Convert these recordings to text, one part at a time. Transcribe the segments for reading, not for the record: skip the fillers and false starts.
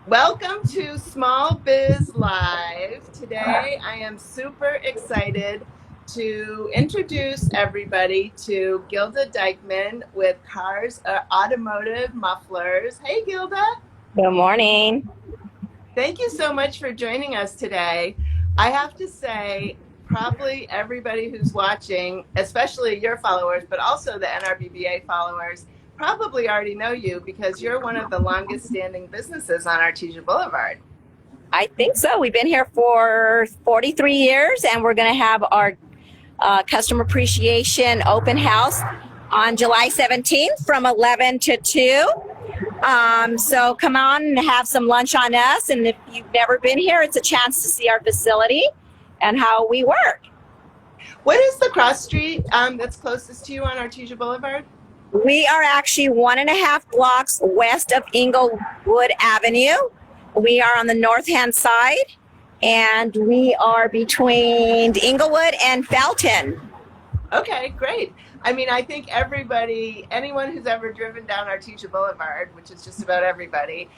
Welcome to Small Biz Live. Today I am super excited to introduce everybody to Gilda Dyckman with Cars Automotive Mufflers. Hey Gilda. Good morning. Thank you so much for joining us today. I have to say, probably everybody who's watching, especially your followers, but also the NRBBA followers, probably already know you because you're one of the longest standing businesses on Artesia Boulevard. I think so. We've been here for 43 years, and we're going to have our Customer Appreciation Open House on July 17th from 11 to 2. So come on and have some lunch on us. And if you've never been here, it's a chance to see our facility and how we work. What is the cross street that's closest to you on Artesia Boulevard? We are actually 1.5 blocks west of Inglewood Avenue. We are on the north-hand side, and we are between Inglewood and Felton. Okay, great. I mean, I think everybody, anyone who's ever driven down Artesia Boulevard, which is just about everybody,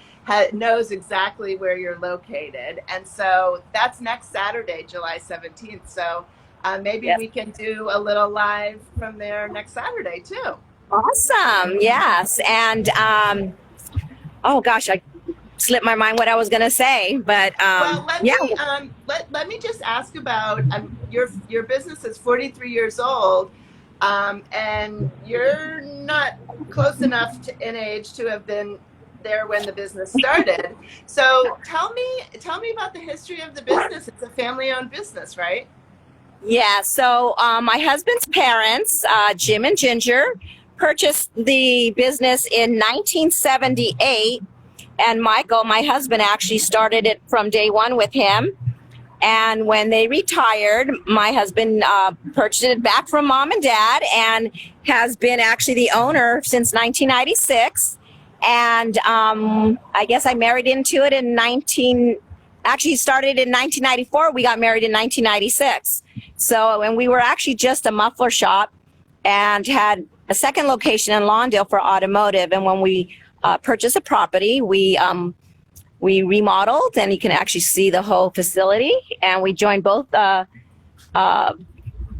knows exactly where you're located. And so that's next Saturday, July 17th. So maybe we can do a little live from there next Saturday, too. Awesome. Yes. And, oh gosh, I slipped my mind what I was going to say, but, well, let me just ask about, your business is 43 years old, and you're not close enough in age to have been there when the business started. So tell me about the history of the business. It's a family-owned business, right? Yeah. So, my husband's parents, Jim and Ginger, purchased the business in 1978, and Michael, my husband, actually started it from day one with him. And when they retired, my husband purchased it back from mom and dad and has been actually the owner since 1996. And I guess I married into it actually started in 1994. We got married in 1996. So, and we were actually just a muffler shop and had a second location in Lawndale for automotive. And when we purchased a property, we remodeled, and you can actually see the whole facility. And we joined both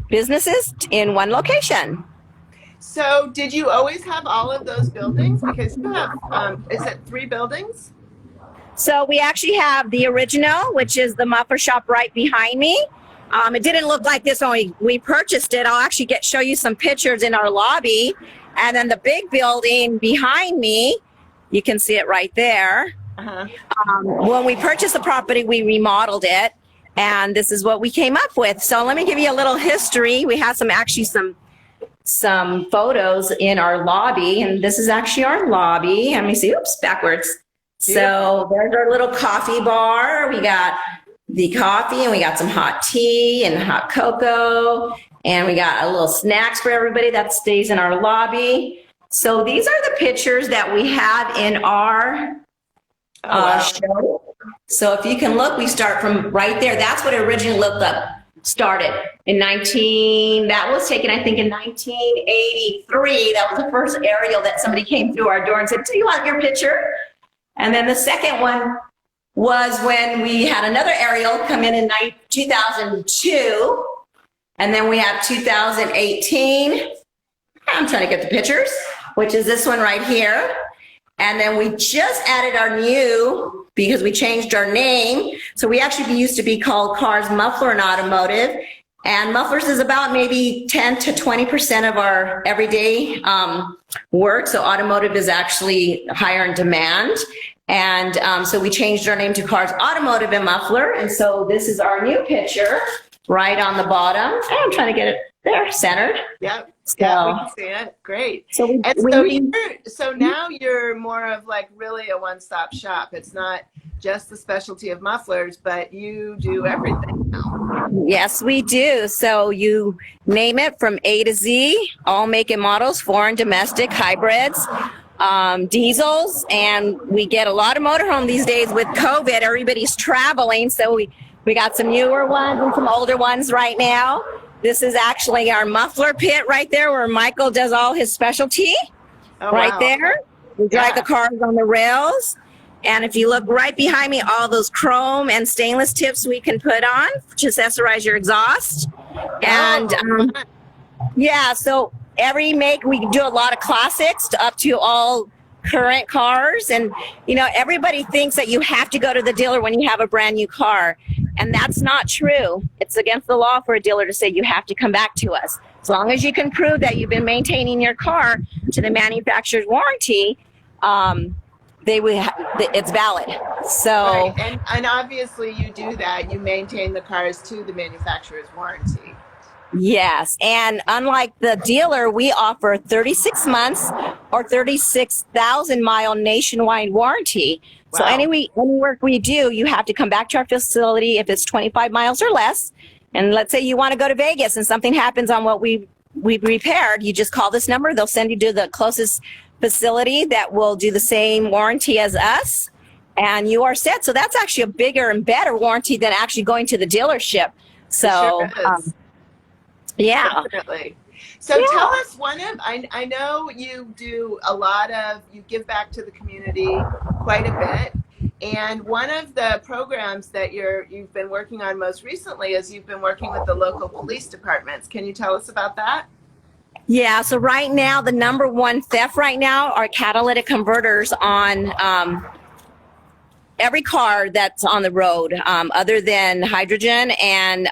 businesses in one location. So did you always have all of those buildings? Because you have, is it 3 buildings? So we actually have the original, which is the muffler shop right behind me. It didn't look like this when we purchased it. I'll actually show you some pictures in our lobby. And then the big building behind me, you can see it right there. When we purchased the property, we remodeled it, and this is what we came up with. So let me give you a little history. We have some photos in our lobby, and this is actually our lobby. Let me see. Oops, backwards. So there's our little coffee bar. We got the coffee, and we got some hot tea and hot cocoa, and we got a little snacks for everybody that stays in our lobby. So these are the pictures that we have in our show. So if you can look, we start from right there. That's what it originally started in that was taken, I think, in 1983. That was the first aerial that somebody came through our door and said, "Do you want your picture?" And then the second one was when we had another aerial come in 2002. And then we have 2018. I'm trying to get the pictures, which is this one right here. And then we just added our new, because we changed our name. So we actually used to be called Cars Muffler and Automotive. And mufflers is about maybe 10 to 20% of our everyday work. So automotive is actually higher in demand. And so we changed our name to Cars Automotive and Muffler. And so this is our new picture right on the bottom. I'm trying to get it there, centered. Yep. So, yeah, we can see it. Great. So now you're more of like really a one-stop shop. It's not just the specialty of mufflers, but you do everything now. Yes, we do. So you name it from A to Z, all make and models, foreign, domestic, hybrids, diesels, and we get a lot of motorhome these days with COVID. Everybody's traveling, so we got some newer ones and some older ones right now. This is actually our muffler pit right there where Michael does all his specialty. There. We drive the cars on the rails. And if you look right behind me, all those chrome and stainless tips we can put on to accessorize your exhaust. And yeah, so every make, we do a lot of classics to up to all current cars. And, you know, everybody thinks that you have to go to the dealer when you have a brand new car. And that's not true. It's against the law for a dealer to say you have to come back to us. As long as you can prove that you've been maintaining your car to the manufacturer's warranty, it's valid. So, right. And obviously you do that. You maintain the cars to the manufacturer's warranty. yes. And unlike the dealer, we offer 36 months or 36,000 mile nationwide warranty. Wow. So any work we do, you have to come back to our facility if it's 25 miles or less. And let's say you want to go to Vegas and something happens on what we repaired, you just call this number. They'll send you to the closest facility that will do the same warranty as us, and you are set. So that's actually a bigger and better warranty than actually going to the dealership. So, yeah. Definitely. So tell us I know you do a lot of, you give back to the community quite a bit. And one of the programs that you've been working on most recently is you've been working with the local police departments. Can you tell us about that? Yeah, so right now, the number one theft right now are catalytic converters on every car that's on the road, other than hydrogen and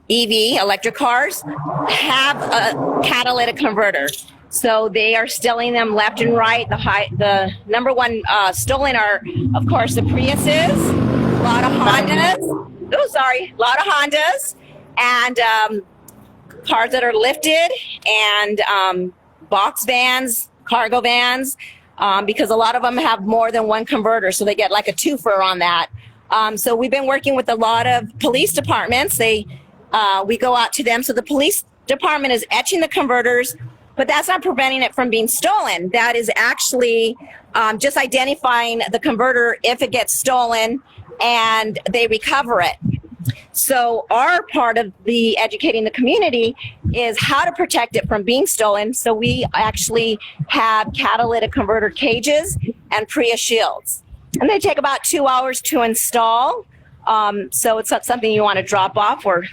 EV, electric cars, have a catalytic converter. So they are stealing them left and right. The number one stolen are, of course, the Priuses, a lot of Hondas. A lot of Hondas, and cars that are lifted, and box vans, cargo vans, because a lot of them have more than one converter, so they get like a twofer on that. So we've been working with a lot of police departments. We go out to them. So the police department is etching the converters, but that's not preventing it from being stolen. That is actually just identifying the converter if it gets stolen, and they recover it. So our part of the educating the community is how to protect it from being stolen. So we actually have catalytic converter cages and Prius shields, and they take about 2 hours to install. So it's not something you want to drop off or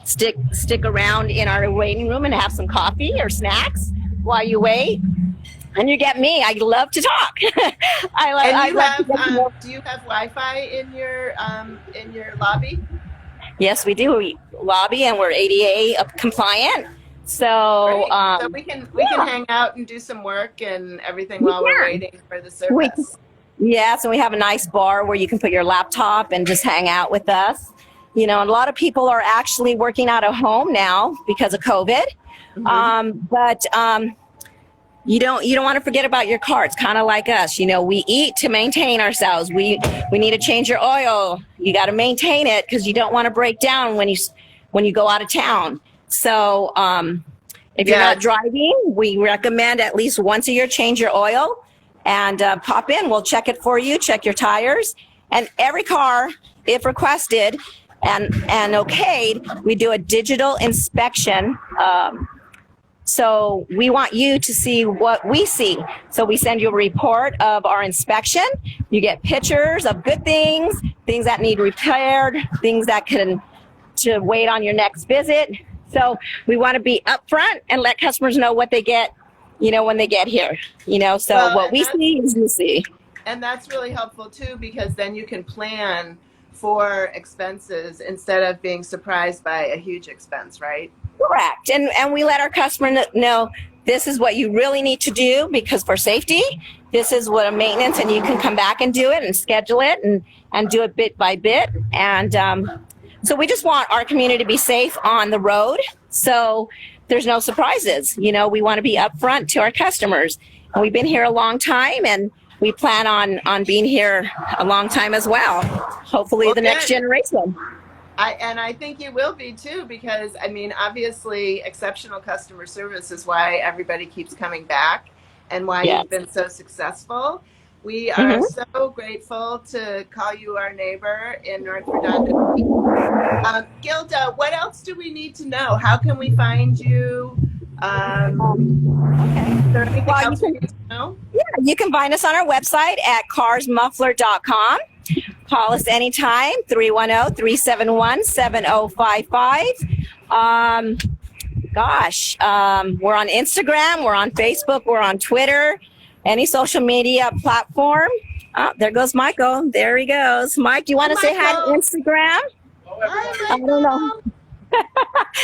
stick around in our waiting room and have some coffee or snacks while you wait. And you get me. I love to talk. Do you have Wi-Fi in your lobby? Yes, we do. We lobby, and we're ADA compliant. So, so we can hang out and do some work and everything while we're waiting for the service. Yes, and we have a nice bar where you can put your laptop and just hang out with us. You know, and a lot of people are actually working out of home now because of COVID. Mm-hmm. You don't want to forget about your car. It's kind of like us. You know, we eat to maintain ourselves. We need to change your oil. You got to maintain it because you don't want to break down when you go out of town. So if you're not driving, we recommend at least once a year change your oil and pop in. We'll check it for you, check your tires. And every car, if requested and okayed, we do a digital inspection. So we want you to see what we see. So we send you a report of our inspection. You get pictures of good things that need repaired, things that to wait on your next visit. So we want to be upfront and let customers know what they get, you know, when they get here, you know, so what we see is you see. And that's really helpful too, because then you can plan for expenses instead of being surprised by a huge expense, right? Correct. And we let our customer know this is what you really need to do, because for safety, this is what a maintenance, and you can come back and do it and schedule it and do it bit by bit. And so we just want our community to be safe on the road. So there's no surprises. You know, we want to be upfront to our customers. And we've been here a long time, and we plan on being here a long time as well. Hopefully the next generation. I think you will be too, because I mean, obviously exceptional customer service is why everybody keeps coming back and why you've been so successful. We are so grateful to call you our neighbor in North Redondo Beach. Gilda, what else do we need to know? How can we find you? Is there anything else we need to know? Yeah, you can find us on our website at carsmuffler.com. Call us anytime, 310-371-7055. We're on Instagram, we're on Facebook, we're on Twitter, any social media platform. Oh, there goes Michael. There he goes. Mike, do you want to say hi to Instagram? Hi, I don't know.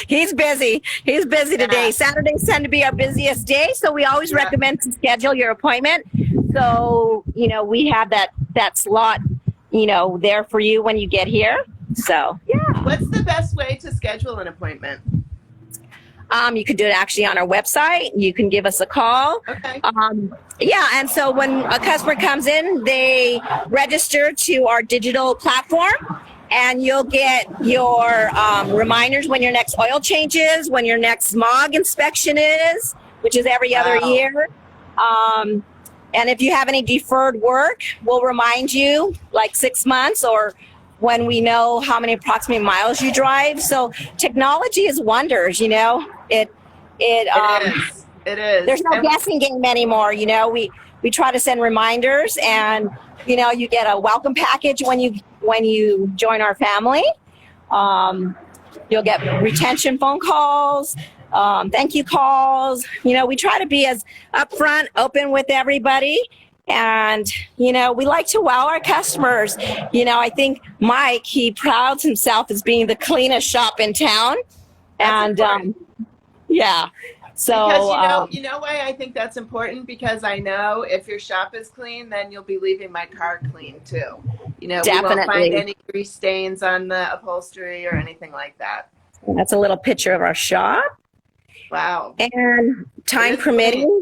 He's busy. He's busy today. Saturdays tend to be our busiest day, so we always recommend to schedule your appointment. So, we have that slot, there for you when you get here. So, yeah. What's the best way to schedule an appointment? You can do it actually on our website. You can give us a call. Okay. And so when a customer comes in, they register to our digital platform, and you'll get your reminders when your next oil change is, when your next smog inspection is, which is every other year. And if you have any deferred work, we'll remind you like 6 months or when we know how many approximate miles you drive. So technology is wonders, It is. There's no guessing game anymore. We try to send reminders, and you get a welcome package when you join our family. You'll get retention phone calls, thank you calls. We try to be as upfront, open with everybody. And, we like to wow our customers. I think Mike, he prouds himself as being the cleanest shop in town. That's important. So, because you know why I think that's important? Because I know if your shop is clean, then you'll be leaving my car clean too. We won't find any grease stains on the upholstery or anything like that. That's a little picture of our shop. Wow. And time permitting,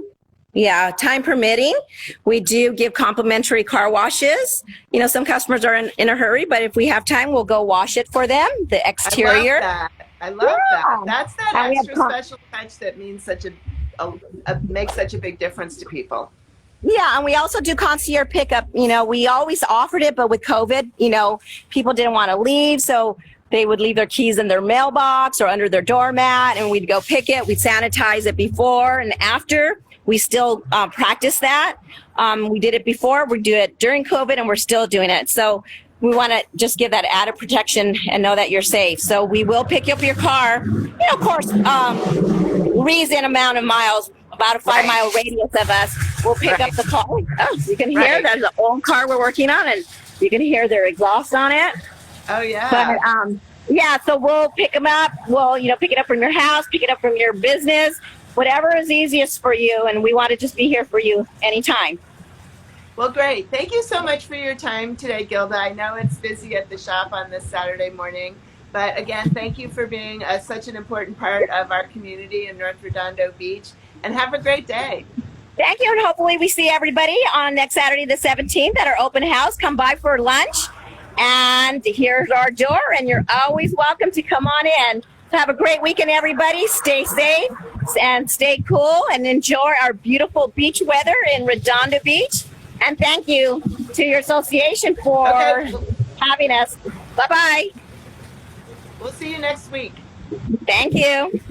we do give complimentary car washes. Some customers are in a hurry, but if we have time, we'll go wash it for them, the exterior. I love that. That's that extra special touch that means makes such a big difference to people. Yeah, and we also do concierge pickup. We always offered it, but with COVID, people didn't want to leave, so they would leave their keys in their mailbox or under their doormat, and we'd go pick it. We'd sanitize it before and after. We still practice that. We did it before. We do it during COVID, and we're still doing it. So we want to just give that added protection and know that you're safe. So we will pick up your car, of course, reason amount of miles, about a 5-mile radius of us. We'll pick up the car. Oh, you can hear there's an old car we're working on, and you can hear their exhaust on it. Oh, yeah. But, so we'll pick them up. We'll, pick it up from your house, pick it up from your business, whatever is easiest for you. And we want to just be here for you anytime. Well, great. Thank you so much for your time today, Gilda. I know it's busy at the shop on this Saturday morning, but again, thank you for being such an important part of our community in North Redondo Beach, and have a great day. Thank you, and hopefully we see everybody on next Saturday the 17th at our open house. Come by for lunch, and here's our door, and you're always welcome to come on in. So have a great weekend, everybody. Stay safe and stay cool, and enjoy our beautiful beach weather in Redondo Beach. And thank you to your association for having us. Bye-bye. We'll see you next week. Thank you.